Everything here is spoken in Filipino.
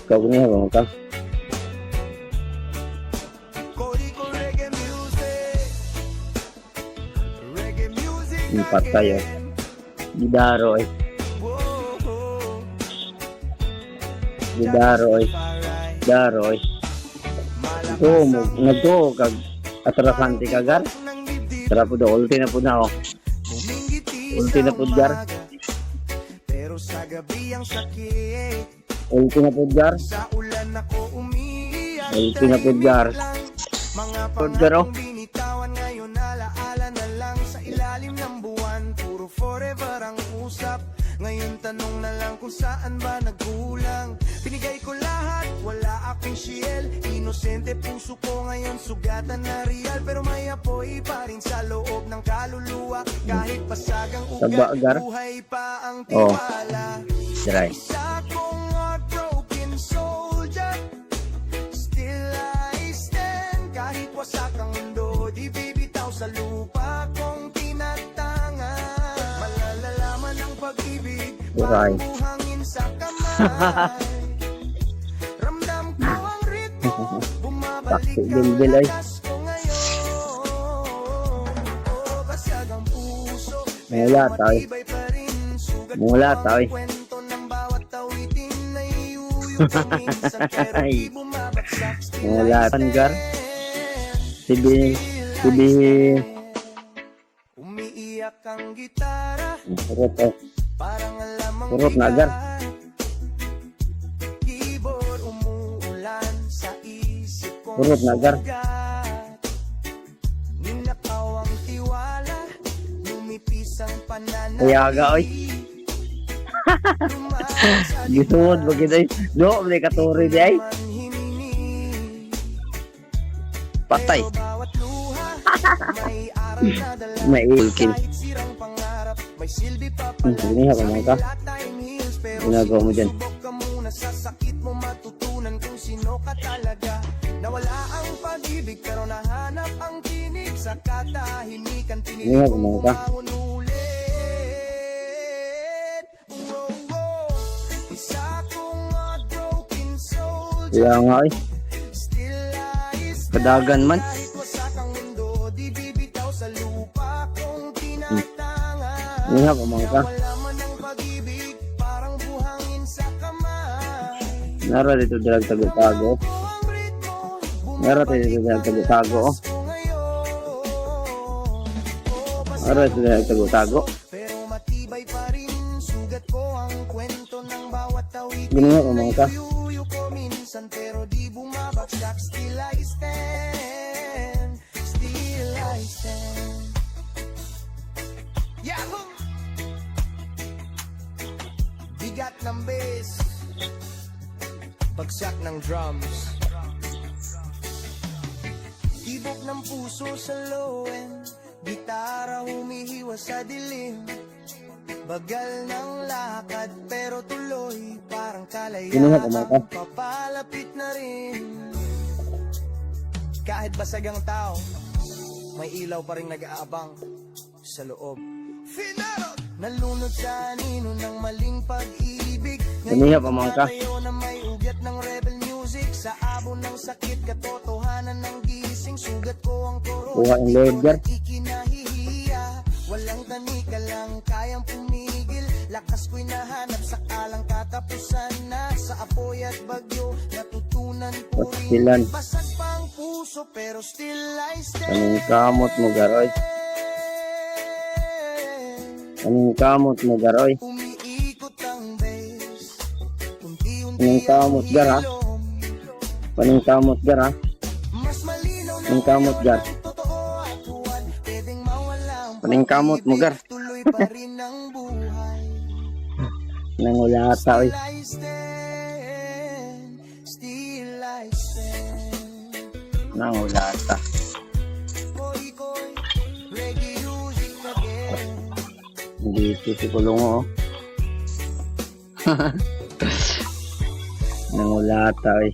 Ikaw niya bang ka? Empat tayo. Gidaro ay. Gidaro ay. Gidaro ay. Ito mo nagto kag atrasan ti kagar. Tara po do ulti na po na oh. Ulti na po gar. Pero sa gabi ang sakit. Ulti na po gar. Sa ulan ako umiiyak. Ulti na po gar. Mga Pagkaro. pangarang binitawan ngayon alaala na lang sa ilalim ng buwan. Puro forever ang usap. Ngayon tanong na lang kung saan ba nagkulang. Binigay ko lahat, wala akong shiel. Inosente puso ko ngayon sugatan na real. Pero may apoy pa rin sa loob ng kaluluwa. Kahit pasagang ugat, buhay pa ang tiwala. Dry. Isa kong heartbroken soldier. Still I stand. Kahit wasak ang mundo, di bibitaw sa lupa kong tinatangan. Malalalaman ang pag-ibig, Right. buhangin sa kamay. Ramdam ko ang ritmo, bumabalik Taksi, ang bilbil ay. lakas ko ngayon. Oh, basag ang puso, Mula pero tayo. matibay pa rin. Sugat Mula ko tayo. ang kwento ng bawat awitin na iuyo ko minsan. Pero di bumabagsak, still Mula I tanggar. stand. Sibi. Umiiyak ang gitara, Kurot oh. parang alam ang Kurot na agar. Keyboard umuulan sa isip ko. Kurot na agar. Ninakaw ang tiwala, lumipis ang pananay. Kuyaga oy. Gisuod ba kita eh. Do, may katuri di ay. Patay. Bawat luha, may aral na dala. May ilkin. Kahit sirang pangarap, may silbi pa Hindi ha ka. Ginagawa mo dyan. subok ka muna sa sakit mo, matutunan kung sino ka talaga. Nawala ang pag-ibig pero nahanap ang tinig sa katahimikan. Hindi Pinilit ha kong ka. bumangon ulit. Oh, oh. Isa kong heartbroken soldier. Kaya nga ay. Still I stand. Kadagan man. Kahit wasak ang mundo, di bibitaw sa lupa kung tinatangan. Hindi ha ka. Wala man ang pag-ibig, parang buhangin sa kamay. Nara dito dalag tago-tago. Nara dito dalag tago-tago oh. Nara dito dalag tago-tago. Pero matibay pa rin, sugat ko ang kwento ng bawat awit. Ginawa ko mga ka. Uyuyo ko minsan pero di bumabagsak. Still I stand. Still I stand. Yahoo! Bigat ng bass, bagsak ng drums, tibok ng puso sa lowen, gitara humihiwa sa dilim, bagal ng lakad pero tuloy, parang Kinuha ko, kalayaan, Marta. papalapit na rin. Kahit basag ang tao, may ilaw pa rin nag-aabang sa loob. Nalunod sa anino ng maling pag-ibig. Kaniya pa mga ka. Tayo na may ugat ng rebel music. Sa abo ng sakit, katotohanan ng gising. Sugat ko ang Kuha korona, ang di ko leather. nakikinahihiya. Walang tanika lang, kayang pumigil. Lakas ko'y nahanap sa kalang katapusan na. Sa apoy at bagyo, natutunan ko Pastilan. rin. Basag pa ang puso, pero still I stand. Anong kamot mo garoy? Anong kamot mo garoy? Umiikot ang bass, unti-unti Anong kamot gar ha? hilom. Anong kamot gar ha? Mas malinaw na Anong kamot gar? ang totoo at huwad. Pwedeng mawala ang Anong kamot mo gar? tuloy pa rin ang buhay. Nangulata oy. Still I stand, still I stand. Nangulata. Koy-koy, reggae music again. Dito si Kulungo oh. Nangulata oy.